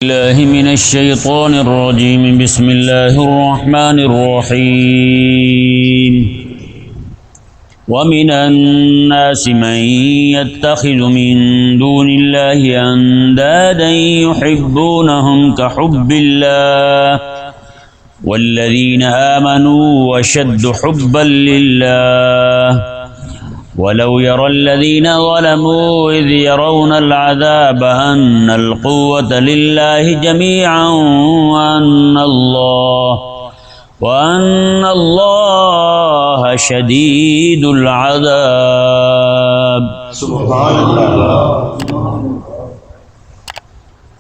الله من الشيطان الرجيم. بسم الله الرحمن الرحيم. ومن الناس من يتخذ من دون الله أندادا يحبونهم كحب الله والذين آمنوا أشد حبا لله ولو يرى الذين ظلموا إذ يرون العذاب أن القوة لله جميعا وأن الله شديد العذاب. سبحان اللہ.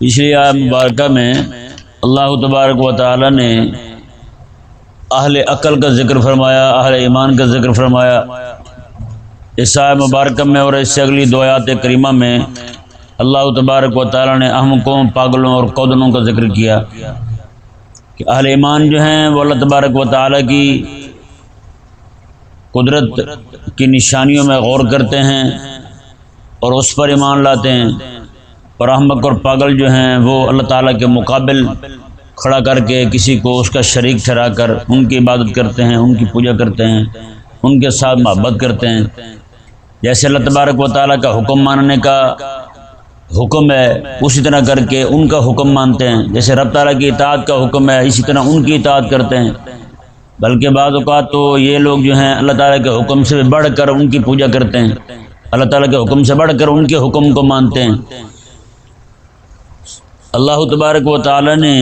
پچھلی آیت مبارکہ میں اللہ تبارک و تعالی نے اہل عقل کا ذکر فرمایا، اہل ایمان کا ذکر فرمایا. اس آیت مبارکہ میں اور اس سے اگلی دو آیات کریمہ میں اللہ تبارک و تعالی نے احمقوں، پاگلوں اور کودنوں کا ذکر کیا کہ اہل ایمان جو ہیں وہ اللہ تبارک و تعالی کی قدرت کی نشانیوں میں غور کرتے ہیں اور اس پر ایمان لاتے ہیں، اور احمق اور پاگل جو ہیں وہ اللہ تعالیٰ کے مقابل کھڑا کر کے کسی کو اس کا شریک ٹھہرا کر ان کی عبادت کرتے ہیں، ان کی پوجا کرتے ہیں، ان کے ساتھ محبت کرتے ہیں. جیسے اللہ تبارک و تعالیٰ کا حکم ماننے کا حکم ہے اسی طرح کر کے ان کا حکم مانتے ہیں. جیسے رب تعالیٰ کی اطاعت کا حکم ہے اسی طرح ان کی اطاعت کرتے ہیں. بلکہ بعض اوقات تو یہ لوگ جو ہیں اللہ تعالیٰ کے حکم سے بڑھ کر ان کی پوجا کرتے ہیں، اللہ تعالیٰ کے حکم سے بڑھ کر ان کے حکم کو مانتے ہیں. اللہ تبارک و تعالیٰ نے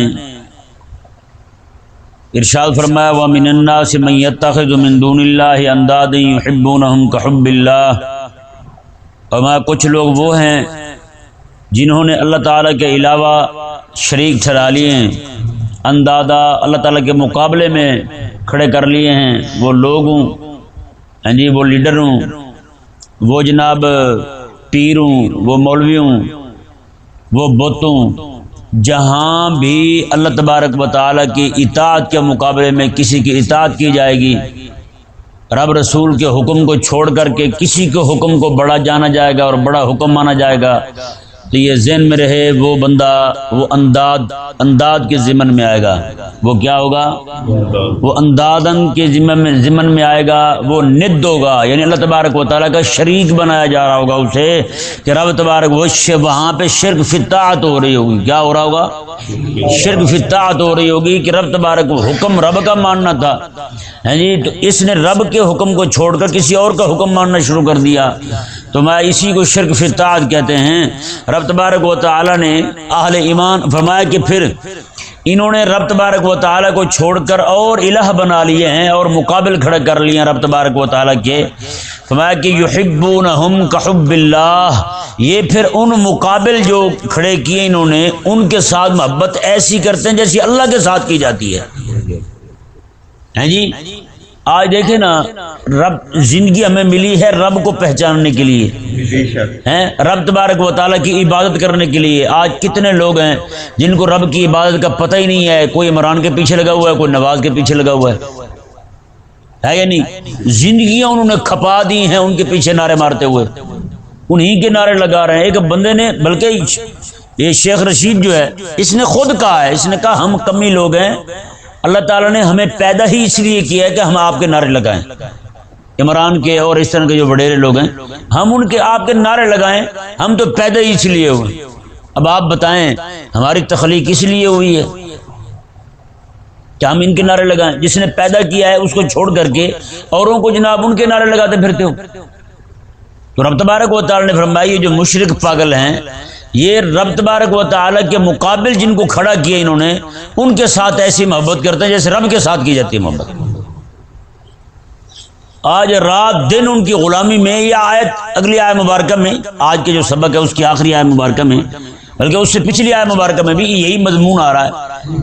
ارشاد فرمایا وَمِنَ النَّاسِ مَن يَتَّخِذُ مِن دُونِ اللَّهِ أَندَادًا يُحِبُّونَهُمْ كَحُبِّ اللَّهِ. اور کچھ لوگ وہ ہیں جنہوں نے اللہ تعالیٰ کے علاوہ شریک ٹھہرا لیے ہیں، اندادا اللہ تعالیٰ کے مقابلے میں کھڑے کر لیے ہیں. وہ لوگ ہوں، جی وہ لیڈر ہوں، وہ جناب پیر ہوں، وہ مولوی ہوں، وہ بت ہوں. جہاں بھی اللہ تبارک و تعالیٰ کی اطاعت کے مقابلے میں کسی کی اطاعت کی جائے گی، رب رسول کے حکم کو چھوڑ کر کے کسی کے حکم کو بڑا جانا جائے گا اور بڑا حکم مانا جائے گا، تو یہ ذہن میں رہے وہ بندہ وہ انداد کے ضمن میں آئے گا. وہ کیا ہوگا؟ وہ اندادن کے ضمن میں آئے گا، وہ ند ہوگا، یعنی اللہ تبارک و تعالیٰ کا شریک بنایا جا رہا ہوگا اسے کہ رب تبارک وہاں پہ شرک فی الطاعت ہو رہی ہوگی. کیا ہو رہا ہوگا؟ شرک فی الطاعت ہو رہی ہوگی کہ رب تبارک حکم رب کا ماننا تھا، جی تو اس نے رب کے حکم کو چھوڑ کر کسی اور کا حکم ماننا شروع کر دیا. تو میں اسی کو شرک فی الطاعت کہتے ہیں. رب تبارک و تعالیٰ نے اہل ایمان فرمایا کہ پھر انہوں نے رب تبارک و تعالیٰ کو چھوڑ کر اور الہ بنا لیے ہیں اور مقابل کھڑے کر لیے ہیں رب تبارک و تعالیٰ کے. فرمایا کہ یحبونہم کحب اللہ، یہ پھر ان مقابل جو کھڑے کیے انہوں نے ان کے ساتھ محبت ایسی کرتے ہیں جیسی اللہ کے ساتھ کی جاتی ہے. جی آج دیکھیں نا، رب زندگی ہمیں ملی ہے رب کو پہچاننے کے لیے، رب تبارک و تعالیٰ کی عبادت کرنے کے لیے. آج کتنے لوگ ہیں جن کو رب کی عبادت کا پتہ ہی نہیں ہے، کوئی عمران کے پیچھے لگا ہوا ہے، کوئی نواز کے پیچھے لگا ہوا ہے یا نہیں؟ زندگیاں انہوں نے کھپا دی ہیں ان کے پیچھے نعرے مارتے ہوئے، انہی کے نعرے لگا رہے ہیں. ایک بندے نے، بلکہ یہ شیخ رشید جو ہے اس نے خود کہا ہے، اس نے کہا ہم کمی لوگ ہیں، اللہ تعالیٰ نے ہمیں پیدا ہی اس لیے کیا ہے کہ ہم آپ کے نعرے لگائیں. عمران کے اور اس طرح کے جو وڈیرے لوگ ہیں ہم ان کے آپ کے نعرے لگائیں، ہم تو پیدا ہی اس لیے ہوئے. اب آپ بتائیں ہماری تخلیق اس لیے ہوئی ہے کہ ہم ان کے نعرے لگائیں؟ جس نے پیدا کیا ہے اس کو چھوڑ کر کے اوروں کو جناب ان کے نعرے لگاتے پھرتے ہو. تو رب تبارک و تعالیٰ نے فرمایا یہ جو مشرک پاگل ہیں یہ رب تبارک و تعالیٰ کے مقابل جن کو کھڑا کیا انہوں نے ان کے ساتھ ایسی محبت کرتے ہیں جیسے رب کے ساتھ کی جاتی ہے محبت. آج رات دن ان کی غلامی میں، یہ آیت اگلی آیت مبارکہ میں، آج کے جو سبق ہے اس کی آخری آیت مبارکہ میں، بلکہ اس سے پچھلی آیت مبارکہ میں بھی یہی مضمون آ رہا ہے.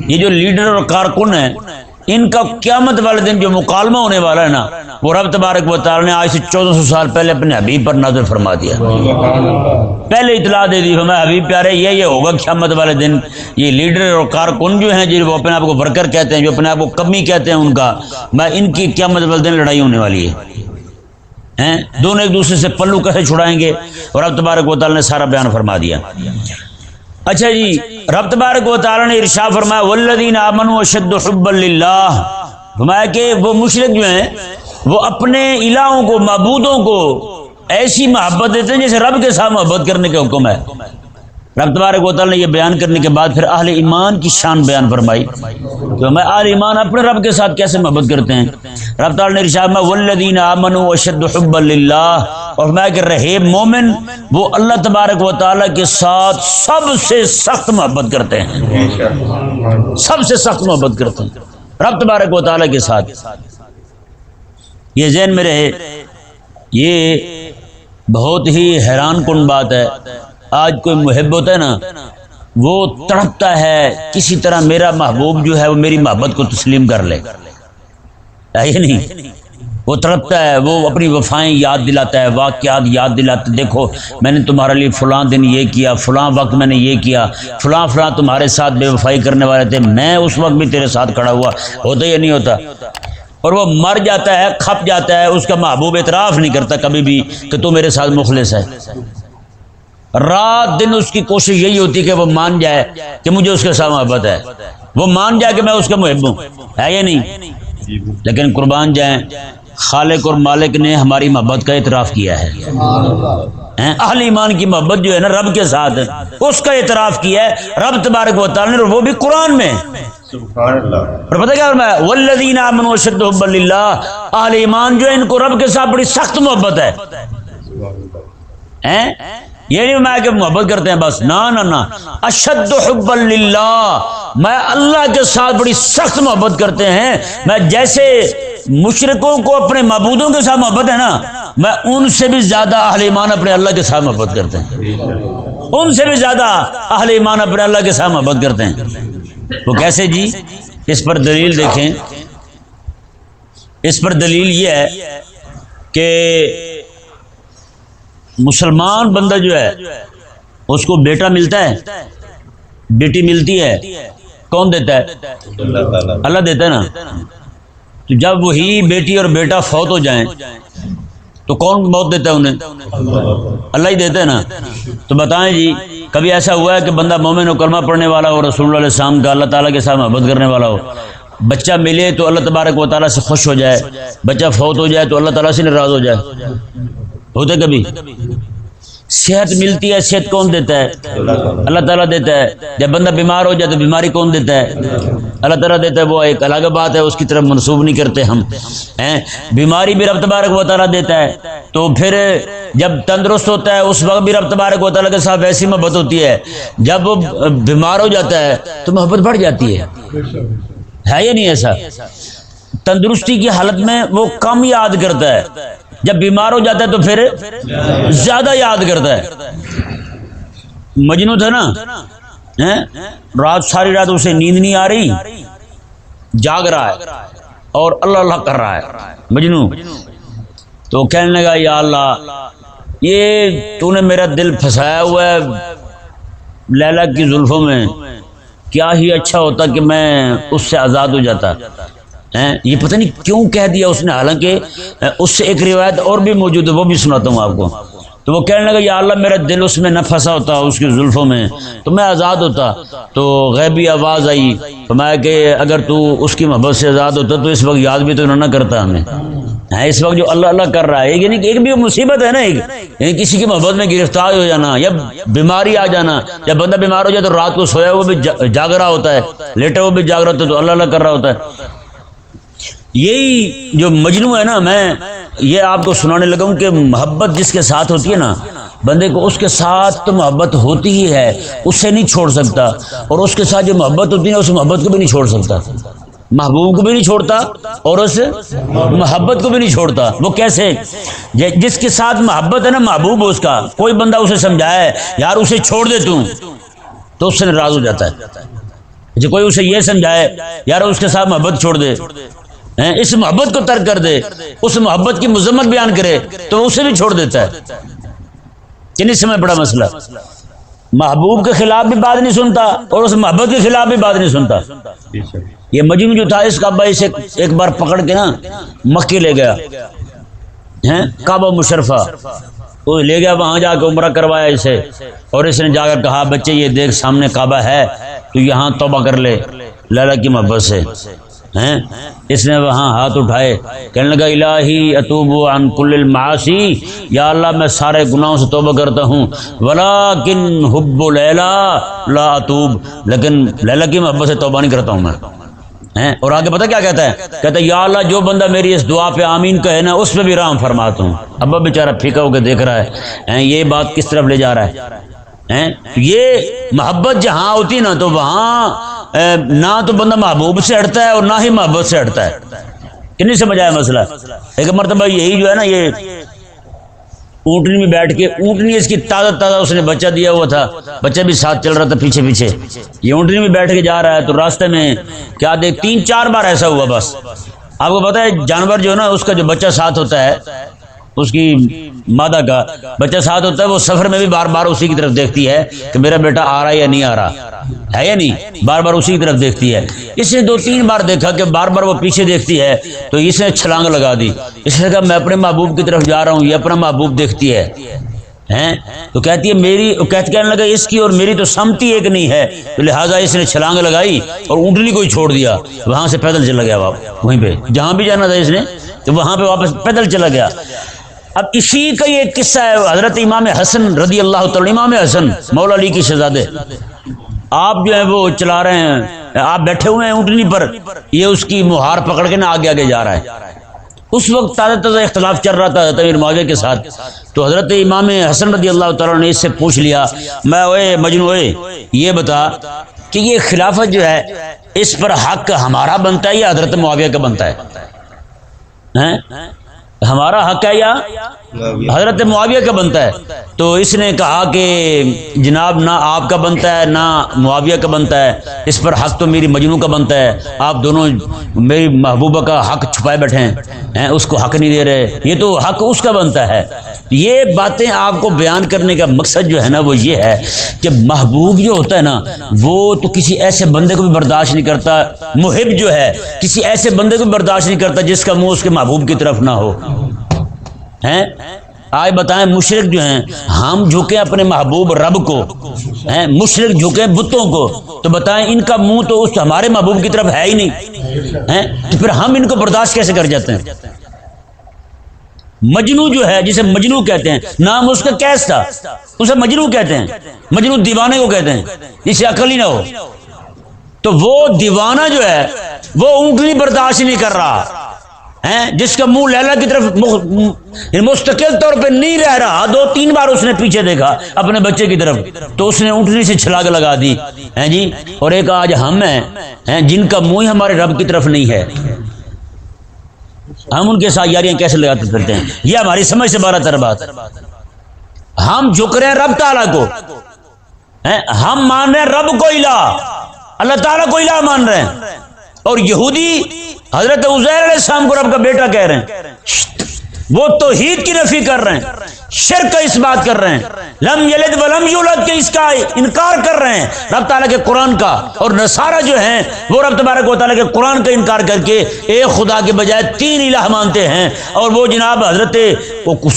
یہ جو لیڈر اور کارکن ہیں ان کا قیامت والے دن جو مکالمہ ہونے والا ہے نا، وہ رب تبارک و تعالیٰ نے آج سے 1400 سال پہلے اپنے حبیب پر نازل فرما دیا. پہلے اطلاع دے دی ہمیں حبیب پیارے یہ ہوگا قیامت والے دن. یہ لیڈر اور کارکن جو ہیں جو اپنے آپ کو ورکر کہتے ہیں، جو اپنے آپ کو کمی کہتے ہیں، ان کا میں ان کی قیامت والے دن لڑائی ہونے والی ہے. دونوں ایک دوسرے سے پلو کیسے چھڑائیں گے، اور رب تبارک و تعالیٰ نے سارا بیان فرما دیا. اچھا جی، رب تبارک و تعالی نے ارشاد فرمایا والذین آمنوا اشد حبا للہ، فرمایا کہ وہ مشرک جو ہیں وہ اپنے الہوں کو، معبودوں کو ایسی محبت دیتے ہیں جیسے رب کے ساتھ محبت کرنے کا حکم ہے۔ رب تبارک و تعالی نے یہ بیان کرنے کے بعد پھر اہل ایمان کی شان بیان فرمائی کہ میں اہل ایمان اپنے رب کے ساتھ کیسے محبت کرتے ہیں۔ رب تعالی نے ارشاد میں والذین آمنوا اشد حبا للہ، اور میں کہ رہے مومن وہ اللہ تبارک و تعالی کے ساتھ سب سے سخت محبت کرتے ہیں، سب سے سخت محبت کرتے ہیں رب تبارک و تعالی کے ساتھ۔ یہ ذہن میں رہے، یہ بہت ہی حیران کن بات ہے۔ آج کوئی محب ہوتا ہے نا، وہ تڑپتا ہے کسی طرح میرا محبوب جو ہے وہ میری محبت کو تسلیم کر لے، ہے یہ نہیں؟ وہ تڑپتا ہے، وہ اپنی وفائیں یاد دلاتا ہے، واقعات یاد دلاتا ہے، دیکھو میں نے تمہارے لیے فلاں دن یہ کیا، فلاں وقت میں نے یہ کیا، فلاں فلاں تمہارے ساتھ بے وفائی کرنے والے تھے، میں اس وقت بھی تیرے ساتھ کھڑا ہوا، ہوتا یا نہیں ہوتا؟ اور وہ مر جاتا ہے، کھپ جاتا ہے، اس کا محبوب اعتراف نہیں کرتا کبھی بھی کہ تو میرے ساتھ مخلص ہے۔ رات دن اس کی کوشش یہی ہوتی کہ وہ مان جائے کہ مجھے اس کے ساتھ محبت ہے، وہ مان جائے کہ میں اس کا محب ہوں، ہے یا نہیں؟ لیکن قربان جائیں، خالق اور مالک نے ہماری محبت کا اعتراف کیا ہے۔ اہل ایمان کی محبت جو ہے نا رب کے ساتھ، اس کا اعتراف کیا ہے رب تبارک و تعالی نے، وہ بھی قرآن میں۔ سبحان اللہ۔ اور پتہ کیا فرمایا والذین آمنوا اشد حبا للہ، اہل ایمان جو ہے ان کو رب کے ساتھ بڑی سخت محبت ہے۔ یہ نہیں میں کہ محبت کرتے ہیں بس، نہ نہ نہ، اشد حبا للہ، میں اللہ کے ساتھ بڑی سخت محبت کرتے ہیں۔ میں جیسے مشرکوں کو اپنے معبودوں کے ساتھ محبت ہے نا، میں ان سے بھی زیادہ اہل ایمان اپنے اللہ کے ساتھ محبت کرتے ہیں، ان سے بھی زیادہ اہل ایمان اپنے اللہ کے ساتھ محبت کرتے ہیں۔ وہ کیسے جی؟ اس پر دلیل دیکھیں، اس پر دلیل یہ ہے کہ مسلمان بندہ جو ہے اس کو بیٹا ملتا ہے، بیٹی ملتی ہے، کون دیتا ہے؟ اللہ دیتا ہے نا۔ تو جب وہی بیٹی اور بیٹا فوت ہو جائیں تو کون موت دیتا ہے انہیں؟ اللہ ہی دیتا ہے نا۔ تو بتائیں جی، کبھی ایسا ہوا ہے کہ بندہ مومن و کلمہ پڑھنے والا ہو، رسول اللہ علیہ السلام کا، اللہ تعالیٰ کے ساتھ محبت کرنے والا ہو، بچہ ملے تو اللہ تبارک و تعالیٰ سے خوش ہو جائے، بچہ فوت ہو جائے تو اللہ تعالیٰ سے ناراض ہو جائے؟ ہوتا ہے کبھی؟ صحت ملتی ہے، صحت کون دیتا ہے؟ اللہ تعالیٰ دیتا ہے۔ جب بندہ بیمار ہو جائے تو بیماری کون دیتا ہے؟ اللہ تعالیٰ دیتا ہے۔ وہ ایک الگ بات ہے، اس کی طرف منسوب نہیں کرتے ہم، بیماری بھی رب تبارک و تعالیٰ دیتا ہے۔ تو پھر جب تندرست ہوتا ہے اس وقت بھی رب تبارک و تعالیٰ کے ساتھ ویسی محبت ہوتی ہے، جب وہ بیمار ہو جاتا ہے تو محبت بڑھ جاتی ہے یا نہیں ایسا؟ تندرستی کی حالت میں وہ کم یاد کرتا ہے، جب بیمار ہو جاتا ہے تو پھر زیادہ یاد کرتا ہے۔ مجنون تھا نا، رات ساری رات اسے نیند نہیں آ رہی، جاگ رہا ہے اور اللہ اللہ کر رہا ہے مجنون۔ تو کہنے لگا یا اللہ، یہ تو نے میرا دل پھنسایا ہوا ہے لیلا کی زلفوں میں، کیا ہی اچھا ہوتا کہ میں اس سے آزاد ہو جاتا۔ یہ پتہ نہیں کیوں کہہ دیا اس نے، حالانکہ اس سے ایک روایت اور بھی موجود ہے، وہ بھی سناتا ہوں آپ کو۔ تو وہ کہنے لگا یا اللہ، میرا دل اس میں نہ پھنسا ہوتا اس کی زلفوں میں تو میں آزاد ہوتا۔ تو غیبی آواز آئی، فرمایا کہ اگر تو اس کی محبت سے آزاد ہوتا تو اس وقت یاد بھی تو نہ کرتا ہمیں۔ اس وقت جو اللہ اللہ کر رہا ہے، یعنی کہ ایک بھی مصیبت ہے نا، ایک یعنی کسی کی محبت میں گرفتار ہو جانا یا بیماری آ جانا، جب بندہ بیمار ہو جائے تو رات کو سویا وہ بھی جاگ رہا ہوتا ہے، لیٹا وہ بھی جاگ رہا ہوتا ہے، تو اللہ اللہ کر رہا ہوتا ہے۔ یہی جو مجنون ہے نا، میں یہ آپ کو سنانے لگا ہوں کہ محبت جس کے ساتھ ہوتی ہے نا، بندے کو اس کے ساتھ تو محبت ہوتی ہی ہے، اس سے نہیں چھوڑ سکتا، اور اس کے ساتھ جو محبت ہوتی ہے نا، اس محبت کو بھی نہیں چھوڑ سکتا، محبوب کو بھی نہیں چھوڑتا اور اس محبت کو بھی نہیں چھوڑتا۔ وہ کیسے؟ جس کے ساتھ محبت ہے نا محبوب اس کا، کوئی بندہ اسے سمجھائے یار اسے چھوڑ دے تو اس سے ناراض ہو جاتا ہے۔ جو کوئی اسے یہ سمجھائے یار اس کے ساتھ محبت چھوڑ دے، اس محبت کو ترک کر دے، اس محبت کی مذمت بیان کرے تو اسے بھی چھوڑ دیتا ہے۔ کہ نہیں سمجھ پڑا مسئلہ؟ محبوب کے خلاف بھی بات نہیں سنتا اور اس محبت کے خلاف بھی بات نہیں سنتا۔ یہ مجنون جو تھا، اس کا ابا اسے ایک بار پکڑ کے نا مکے لے گیا، ہیں کعبہ مشرفہ، وہ لے گیا وہاں جا کے عمرہ کروایا اسے، اور اس نے جا کر کہا بچے یہ دیکھ سامنے کعبہ ہے تو یہاں توبہ کر لے لیلا کی محبت سے، ہیں اس نے وہاں ہاتھ اٹھائے، کہنے لگا الہی اتوب عن کل المعاصی، یا اللہ میں سارے گناہوں سے توبہ کرتا ہوں، ولیکن حب لیلا لا اتوب، لیکن لیلا کی محبت سے توبہ نہیں کرتا ہوں میں، ہیں اور آگے پتہ کیا کہتا ہے، کہتا ہے یا اللہ جو بندہ میری اس دعا پہ آمین کہے نا اس پہ بھی رحم فرماتا ہوں۔ ابا بیچارہ پھیکا ہو کے دیکھ رہا ہے، یہ بات کس طرف لے جا رہا ہے، یہ محبت جہاں ہوتی نا تو وہاں نہ تو بندہ محبوب سے ہٹتا ہے اور نہ ہی محبت سے ہٹتا ہے، کہ نہیں سمجھ آیا مسئلہ؟ ایک مرتبہ یہی جو ہے نا، یہ اونٹنی میں بیٹھ کے، اونٹنی اس کی تازہ اس نے بچہ دیا ہوا تھا، بچہ بھی ساتھ چل رہا تھا پیچھے پیچھے، یہ اونٹنی میں بیٹھ کے جا رہا ہے تو راستے میں کیا دیکھ 3-4 بار ایسا ہوا، بس آپ کو پتہ ہے جانور جو ہے نا اس کا جو بچہ ساتھ ہوتا ہے، اس کی مادہ کا بچہ ساتھ ہوتا ہے، وہ سفر میں بھی بار بار اسی کی طرف دیکھتی ہے کہ میرا بیٹا آ رہا ہے یا نہیں آ رہا ہے یا نہیں، بار بار اسی کی طرف دیکھتی ہے۔ اس نے 2-3 بار دیکھا کہ بار بار وہ پیچھے دیکھتی ہے، تو اس نے چھلانگ لگا دی، اس نے کہا میں اپنے محبوب کی طرف جا رہا ہوں، یہ اپنا محبوب دیکھتی ہے، ہیں تو کہتی ہے میری، کہنے لگا اس کی اور میری تو سمتی ایک نہیں ہے، تو لہٰذا اس نے چھلانگ لگائی اور اونٹنی کو ہی چھوڑ دیا، وہاں سے پیدل چلا گیا، وہیں پہ جہاں بھی جانا تھا اس نے تو وہاں پہ واپس پیدل چلا گیا۔ اب اسی کا یہ قصہ ہے، حضرت امام حسن رضی اللہ تعالی، امام حسن مولا علی کی شہزادے، آپ جو ہیں وہ چلا رہے ہیں، آپ بیٹھے ہوئے ہیں اونٹنی پر، یہ اس کی مہار پکڑ کے نا آگے آگے جا رہا ہے۔ اس وقت تازہ اختلاف چل رہا تھا حضرت امیر معاویہ کے ساتھ، تو حضرت امام حسن رضی اللہ تعالیٰ نے اس سے پوچھ لیا، میں اوے مجنو اوے یہ بتا کہ یہ خلافت جو ہے اس پر حق ہمارا بنتا ہے یا حضرت معاویہ کا بنتا ہے؟ ہمارا حق ہے یا حضرت معاویہ کا بنتا ہے؟ تو اس نے کہا کہ جناب نہ آپ کا بنتا ہے نہ معاویہ کا بنتا ہے، اس پر حق تو میری مجنو کا بنتا ہے، آپ دونوں میری محبوبہ کا حق چھپائے بیٹھے ہیں، اس کو حق نہیں دے رہے، یہ تو حق اس کا بنتا ہے۔ یہ باتیں آپ کو بیان کرنے کا مقصد جو ہے نا وہ یہ ہے کہ محبوب جو ہوتا ہے نا وہ تو کسی ایسے بندے کو بھی برداشت نہیں کرتا، محب جو ہے کسی ایسے بندے کو بھی برداشت نہیں کرتا جس کا منہ اس کے محبوب کی طرف نہ ہو، ہیں آج بتائیں مشرک جو ہیں، ہم جھکیں اپنے محبوب رب کو، ہیں مشرک جھکیں بتوں کو، تو بتائیں ان کا منہ تو اس ہمارے محبوب کی طرف ہے ہی نہیں، ہیں تو پھر ہم ان کو برداشت کیسے کر جاتے ہیں؟ مجنو جو ہے جسے مجنو کہتے ہیں، نام اس کا کیس تھا، اسے مجنو کہتے ہیں، مجنو دیوانے کو کہتے ہیں جسے عقل ہی نہ ہو، تو وہ دیوانہ جو ہے وہ اونٹنی برداشت نہیں کر رہا ہے، جس کا منہ لیلا کی طرف مستقل طور پہ نہیں رہ رہا، 2-3 بار اس نے پیچھے دیکھا اپنے بچے کی طرف، تو اس نے اونٹنی سے چھلانگ لگا دی، ہیں جی۔ اور ایک آج ہم ہیں جن کا منہ ہمارے رب کی طرف نہیں ہے، ہم ان کے ساتھ یاریاں کیسے لگاتے پھرتے ہیں؟ یہ ہماری سمجھ سے باہر تر بات۔ ہم جھک رہے ہیں رب تعالیٰ کو، ہم مان رہے ہیں رب کو الہ، اللہ تعالیٰ کو الہ مان رہے ہیں، اور یہودی حضرت عزیر علیہ السلام کو رب کا بیٹا کہہ رہے ہیں، وہ توحید کی نفی کر رہے ہیں، شرک کا اس بات کر رہے ہیں، لم یلد ولم یولد کے اس کا انکار کر رہے ہیں رب تعالیٰ کے قرآن کا، اور نصارہ جو ہیں وہ رب تبارک و تعالیٰ کے قرآن کا انکار کر کے ایک خدا کے بجائے 3 الہ مانتے ہیں، اور وہ جناب حضرت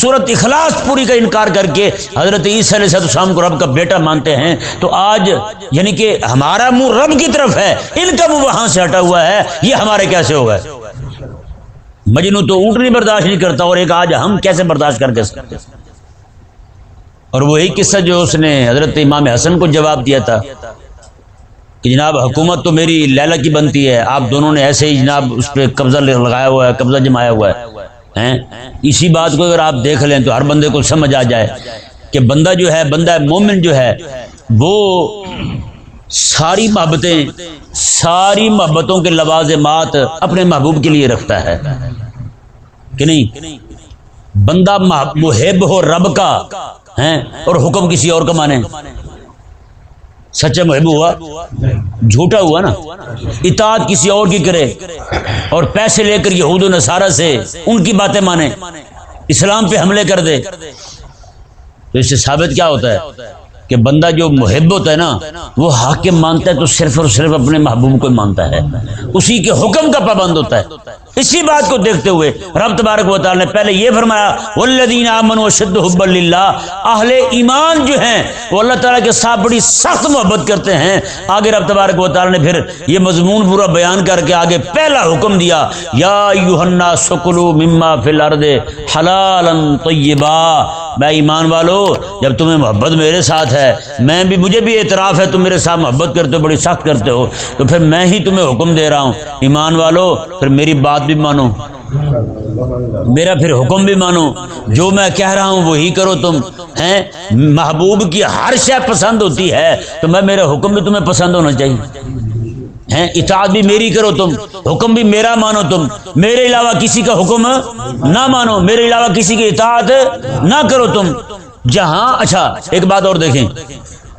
سورۃ اخلاص پوری کا انکار کر کے حضرت عیسیٰ علیہ السلام کو رب کا بیٹا مانتے ہیں۔ تو آج یعنی کہ ہمارا منہ رب کی طرف ہے، ان کا منہ وہاں سے ہٹا ہوا ہے، یہ ہمارے کیسے ہوگا؟ مجنو تو اونٹنی برداشت نہیں کرتا، اور ایک آج ہم کیسے برداشت کر کے سکتے؟ اور وہی قصہ جو اس نے حضرت امام حسن کو جواب دیا تھا کہ جناب حکومت تو میری لیلا کی بنتی ہے، آپ دونوں نے ایسے ہی جناب اس پہ قبضہ لگایا ہوا ہے، قبضہ جمایا ہوا ہے، اسی بات کو اگر آپ دیکھ لیں تو ہر بندے کو سمجھ آ جائے کہ بندہ جو ہے، بندہ مومن جو ہے وہ ساری محبتوں کے لوازمات اپنے محبوب کے لیے رکھتا ہے کہ نہیں؟ بندہ محب ہو رب کا اور حکم کسی اور کا مانے، سچا محب ہوا؟ جھوٹا ہوا نا۔ اطاعت کسی اور کی کرے اور پیسے لے کر یہود و نصارہ سے ان کی باتیں مانے، اسلام پہ حملے کر دے، تو اس سے ثابت کیا ہوتا ہے کہ بندہ جو محب ہوتا ہے نا وہ حاکم مانتا ہے تو صرف اور صرف اپنے محبوب کو مانتا ہے، اسی کے حکم کا پابند ہوتا ہے۔ اسی بات کو دیکھتے ہوئے رب تبارک و تعالی نے پہلے یہ فرمایا والذین آمنوا اشد حبا للہ، اہل ایمان جو ہیں وہ اللہ تعالیٰ کے ساتھ بڑی سخت محبت کرتے ہیں۔ آگے رب تبارک و تعالی نے پھر یہ مضمون پورا بیان کر کے آگے پہلا حکم دیا یا ایھا الناس کلوا مما فی الارض حلالا طیبا، میں ایمان والو جب تمہیں محبت میرے ساتھ ہے، مجھے بھی اعتراف ہے تم میرے ساتھ محبت کرتے ہو، بڑی سخت کرتے ہو، تو پھر میں ہی تمہیں حکم دے رہا ہوں ایمان والو پھر میری بات بھی مانو، میرا پھر حکم بھی مانو، جو میں کہہ رہا ہوں وہی کرو تم ہیں۔ محبوب کی ہر شے پسند ہوتی ہے تو میرا حکم بھی تمہیں پسند ہونا چاہیے ہیں، اطاعت بھی میری کرو تم، حکم بھی میرا مانو، تم میرے علاوہ کسی کا حکم نہ مانو، میرے علاوہ کسی کی اطاعت نہ کرو تم۔ جہاں اچھا ایک بات اور دیکھیں،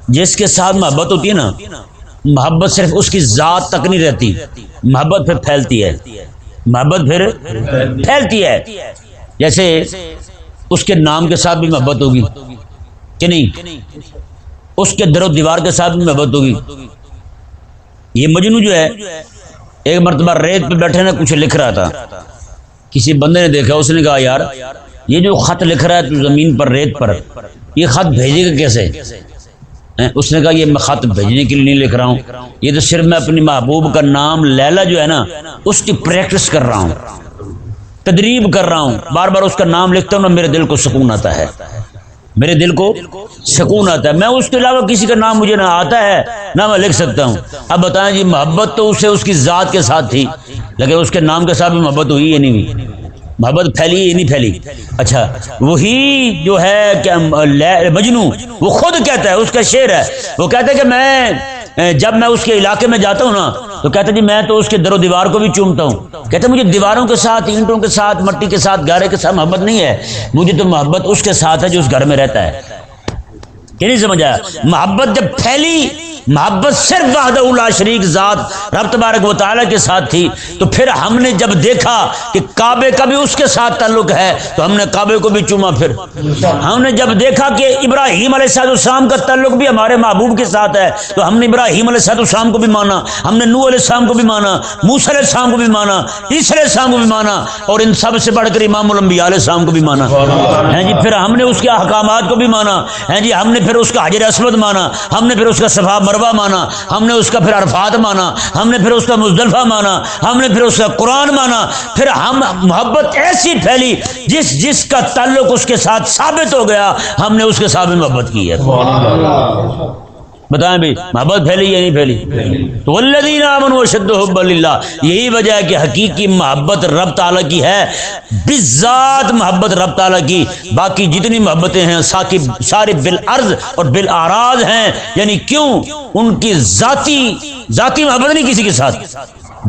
جس کے ساتھ محبت ہوتی ہے نا، محبت صرف اس کی ذات تک نہیں رہتی، محبت پھر پھیلتی ہے، محبت پھر پھیلتی ہے۔ جیسے اس کے نام کے ساتھ بھی محبت ہوگی کہ نہیں، اس کے در و دیوار کے ساتھ بھی محبت ہوگی۔ یہ مجنو جو ہے ایک مرتبہ ریت پہ بیٹھے نا کچھ لکھ رہا تھا، کسی بندے نے دیکھا، اس نے کہا یار یہ جو خط لکھ رہا ہے تو زمین پر ریت پر، یہ خط بھیجے گا کیسے؟ اس نے کہا یہ میں خط بھیجنے کے لیے نہیں لکھ رہا ہوں، یہ تو صرف میں اپنی محبوب کا نام لیلا جو ہے نا اس کی پریکٹس کر رہا ہوں، تدریب کر رہا ہوں، بار بار اس کا نام لکھتا ہوں نا میرے دل کو سکون آتا ہے، میرے دل کو سکون آتا ہے۔ میں اس کے علاوہ کسی کا نام مجھے نہ آتا ہے نہ میں لکھ سکتا ہوں۔ اب بتائیں جی محبت تو اسے اس کی ذات کے ساتھ تھی، لیکن اس کے نام کے ساتھ بھی محبت ہوئی یا نہیں ہوئی؟ محبت پھیلی یا نہیں پھیلی؟ اچھا وہی جو ہے کہ مجنو وہ خود کہتا ہے، اس کا شعر ہے، وہ کہتا ہے کہ میں جب میں اس کے علاقے میں جاتا ہوں نا تو کہتا ہے جی میں تو اس کے در و دیوار کو بھی چومتا ہوں، کہتا ہے مجھے دیواروں کے ساتھ، اینٹوں کے ساتھ، مٹی کے ساتھ، گارے کے ساتھ محبت نہیں ہے، مجھے تو محبت اس کے ساتھ ہے جو اس گھر میں رہتا ہے۔ کہ نہیں سمجھ آیا؟ محبت جب پھیلی، محبت صرف وحدہ لا شریک ذات رب تبارک و تعالیٰ کے ساتھ تھی، تو پھر ہم نے جب دیکھا کہ کعبے کا بھی اس کے ساتھ تعلق ہے تو ہم نے کعبے کو بھی چوما، پھر ہم نے جب دیکھا کہ ابراہیم علیہ السلام کا تعلق بھی ہمارے محبوب کے ساتھ ہے تو ہم نے ابراہیم علیہ السلام کو بھی مانا، ہم نے نوح علیہ السلام کو بھی مانا، موسیٰ علیہ السلام کو بھی مانا، عیسیٰ علیہ السلام کو بھی مانا، اور ان سب سے بڑھ کر امام الانبیاء علیہ السلام کو بھی مانا ہیں جی۔ پھر ہم نے اس کے احکامات کو بھی مانا ہیں جی، ہم نے پھر اس کا حجر اسود مانا، ہم نے پھر اس کا صفا مروہ مانا، ہم نے اس کا پھر عرفات مانا، ہم نے پھر اس کا مزدلفہ مانا، ہم نے پھر اس کا قرآن مانا۔ پھر ہم محبت ایسی پھیلی جس کا تعلق اس کے ساتھ ثابت ہو گیا، ہم نے اس کے ساتھ بھی محبت کی ہے۔ بتائیں بھائی محبت پھیلی یا نہیں پھیلی؟ تو والذین آمنوا اشد حبا للہ، یہی وجہ ہے کہ حقیقی محبت رب تعالیٰ کی ہے، بالذات محبت رب تعالیٰ کی، باقی جتنی محبتیں ہیں ساری بالعرض اور بالاعراض ہیں، یعنی کیوں ان کی ذاتی محبت نہیں کسی کے ساتھ،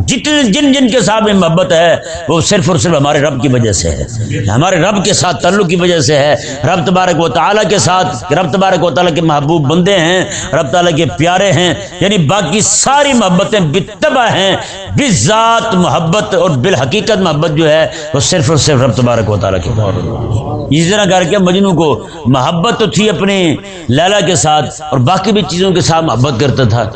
جن کے ساتھ میں محبت ہے وہ صرف اور صرف ہمارے رب کی وجہ سے ہے، ہمارے رب کے ساتھ تعلق کی وجہ سے ہے، رب تبارک و تعالیٰ کے ساتھ، رب تبارک و تعالیٰ کے محبوب بندے ہیں، رب تعالیٰ کے پیارے ہیں، یعنی باقی ساری محبتیں بالطبع ہیں، بالذات محبت اور بالحقیقت محبت جو ہے وہ صرف اور صرف رب تبارک و تعالیٰ کی۔ اس طرح کر کے مجنو کو محبت تو تھی اپنے لیلا کے ساتھ اور باقی بھی چیزوں کے ساتھ محبت کرتا تھا،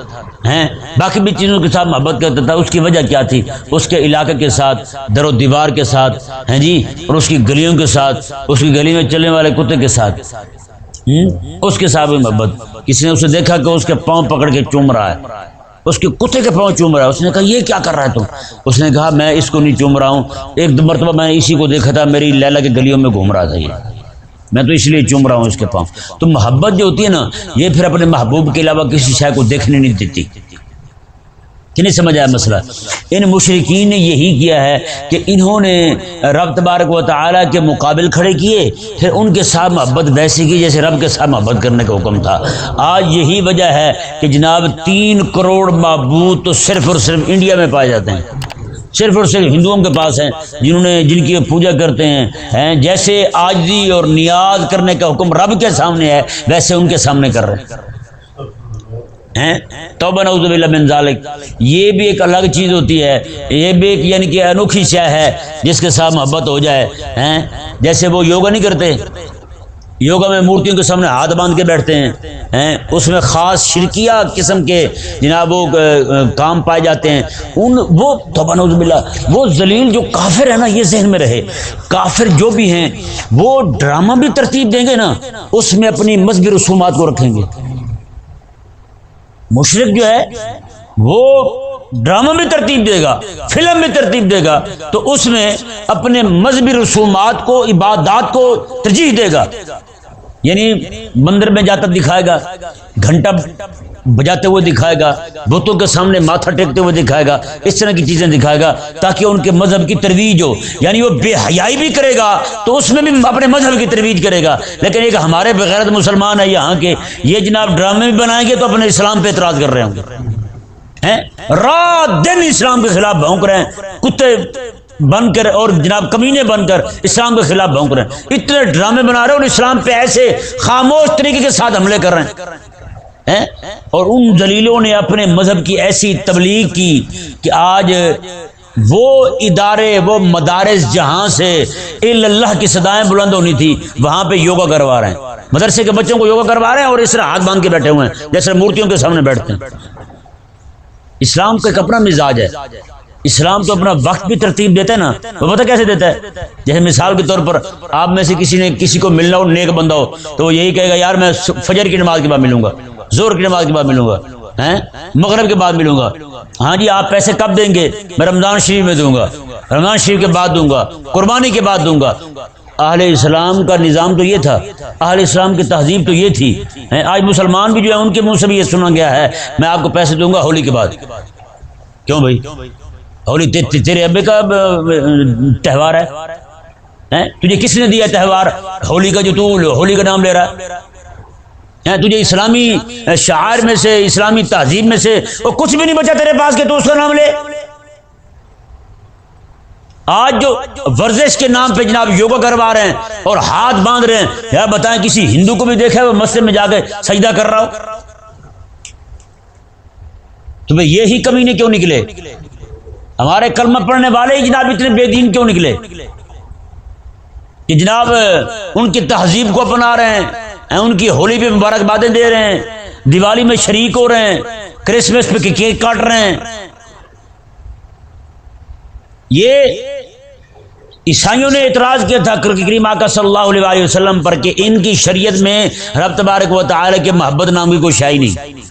باقی بھی چیزوں کے ساتھ محبت کرتا تھا۔ اس کی وجہ کیا تھی؟ اس کے علاقے کے ساتھ، در و دیوار کے ساتھ ہیں جی، اور اس کی گلیوں کے ساتھ، اس کی گلی میں چلنے والے کتے کے ساتھ، اس کے ساتھ بھی محبت۔ کسی نے اسے دیکھا کہ اس کے پاؤں پکڑ کے چوم رہا ہے، اس کے کتے کے پاؤں چوم رہا ہے، اس نے کہا یہ کیا کر رہا ہے تم؟ اس نے کہا میں اس کو نہیں چوم رہا ہوں، ایک دو مرتبہ میں نے اسی کو دیکھا تھا، میری لیلا کے گلیوں میں گھوم رہا تھا، یہ میں تو اس لیے چوم رہا ہوں اس کے پاؤں۔ تو محبت جو ہوتی ہے نا یہ پھر اپنے محبوب کے علاوہ کسی شے کو دیکھنے نہیں دیتی۔ کہ نہیں سمجھ آیا مسئلہ؟ ان مشرکین نے یہی کیا ہے کہ انہوں نے رب تبارک و تعالیٰ کے مقابل کھڑے کیے، پھر ان کے ساتھ محبت ویسے کی جیسے رب کے ساتھ محبت کرنے کا حکم تھا۔ آج یہی وجہ ہے کہ جناب 3 کروڑ معبود تو صرف اور صرف انڈیا میں پائے جاتے ہیں، صرف اور صرف ہندوؤں کے پاس ہیں، جن کی پوجا کرتے ہیں، جیسے عاجزی اور نیاز کرنے کا حکم رب کے سامنے ہے ویسے ان کے سامنے کر رہے ہیں۔ توبہ نعوذ باللہ من ذالک، یہ بھی ایک الگ چیز ہوتی ہے، یہ بھی ایک یعنی کہ انوکھی شے ہے جس کے ساتھ محبت ہو جائے۔ جیسے وہ یوگا نہیں کرتے، یوگا میں مورتیوں کے سامنے ہاتھ باندھ کے بیٹھتے ہیں، اس میں خاص شرکیہ قسم کے جناب وہ کام پائے جاتے ہیں، وہ توبہ نعوذ باللہ، وہ ذلیل جو کافر ہے نا، یہ ذہن میں رہے، کافر جو بھی ہیں وہ ڈرامہ بھی ترتیب دیں گے نا، اس میں اپنی مذہبی رسومات کو رکھیں گے۔ مشرک جو ہے وہ ڈرامہ بھی ترتیب دے گا، فلم بھی ترتیب دے گا، تو اس میں اپنے مذہبی رسومات کو، عبادات کو ترجیح دے گا، یعنی مندر میں جاتا دکھائے گا، گھنٹہ بجاتے ہوئے دکھائے گا، بتوں کے سامنے ماتھا ٹیکتے ہوئے دکھائے گا، اس طرح کی چیزیں دکھائے گا تاکہ ان کے مذہب کی ترویج ہو، یعنی وہ بے حیائی بھی کرے گا تو اس میں بھی اپنے مذہب کی ترویج کرے گا۔ لیکن ایک ہمارے بغیرت مسلمان ہے یہاں کے، یہ جناب ڈرامے بھی بنائیں گے تو اپنے اسلام پہ اعتراض کر رہے ہوں گے، رات دن اسلام کے خلاف بھونک رہے ہیں، کتے بن کر اور جناب کمینے بن کر اسلام کے خلاف بھونک رہے ہیں، اتنے ڈرامے بنا رہے ہیں اور اسلام پہ ایسے خاموش طریقے کے ساتھ حملے کر رہے ہیں، اور ان ذلیلوں نے اپنے مذہب کی ایسی تبلیغ کی کہ آج وہ ادارے، وہ مدارس جہاں سے اللہ کی صدائیں بلند ہونی تھی، وہاں پہ یوگا کروا رہے ہیں، مدرسے کے بچوں کو یوگا کروا رہے ہیں اور اس طرح ہاتھ باندھ کے بیٹھے ہوئے ہیں جیسے مورتیوں کے سامنے بیٹھتے ہیں۔ اسلام کا ایک اپنا مزاج ہے، اسلام تو اپنا وقت بھی ترتیب دیتا ہے نا، وہ پتہ کیسے دیتا ہے؟ جیسے مثال کے طور پر آپ میں سے کسی کو ملنا ہو، نیک بندہ ہو، تو وہ یہی کہے گا یار میں فجر کی نماز کے بعد ملوں گا، ظہر کی نماز کے بعد ملوں گا، مغرب کے بعد ملوں گا، ہاں جی آپ پیسے کب دیں گے؟ میں رمضان شریف میں دوں گا، رمضان شریف کے بعد دوں گا، قربانی کے بعد دوں گا۔ اہل اسلام کا نظام تو یہ تھا، اہل اسلام کی تہذیب تو یہ تھی۔ آج مسلمان بھی جو ہے ان کے منہ سے بھی یہ سنا گیا ہے میں آپ کو پیسے دوں گا ہولی کے بعد۔ کیوں بھائی؟ ہولی تیرے ابے کا تہوار ہے، تجھے کس نے دیا تہوار ہولی کا جو تو ہولی کا نام لے رہا ہے؟ تجھے اسلامی شعائر میں سے، اسلامی تہذیب میں سے وہ کچھ بھی نہیں بچا تیرے پاس کہ تو اس کا نام لے۔ آج جو ورزش کے نام پہ جناب یوگا کروا رہے ہیں اور ہاتھ باندھ رہے ہیں، یا بتائیں کسی ہندو کو بھی دیکھا ہے وہ مسجد میں جا کے سجدہ کر رہا ہو؟ تو بھئی یہی کمینے کیوں نکلے؟ ہمارے کلمہ پڑھنے والے ہی جناب اتنے بے دین کیوں نکلے کہ جناب ان کی تہذیب کو اپنا رہے ہیں، ان کی ہولی پہ مبارکبادیں دے رہے ہیں، دیوالی میں شریک ہو رہے ہیں، کرسمس پہ کیک کاٹ رہے ہیں۔ یہ عیسائیوں نے اعتراض کیا تھا کریم آقا صلی اللہ علیہ وسلم پر کہ ان کی شریعت میں رب تبارک و تعالی کے محبت نام کی کوئی شے نہیں۔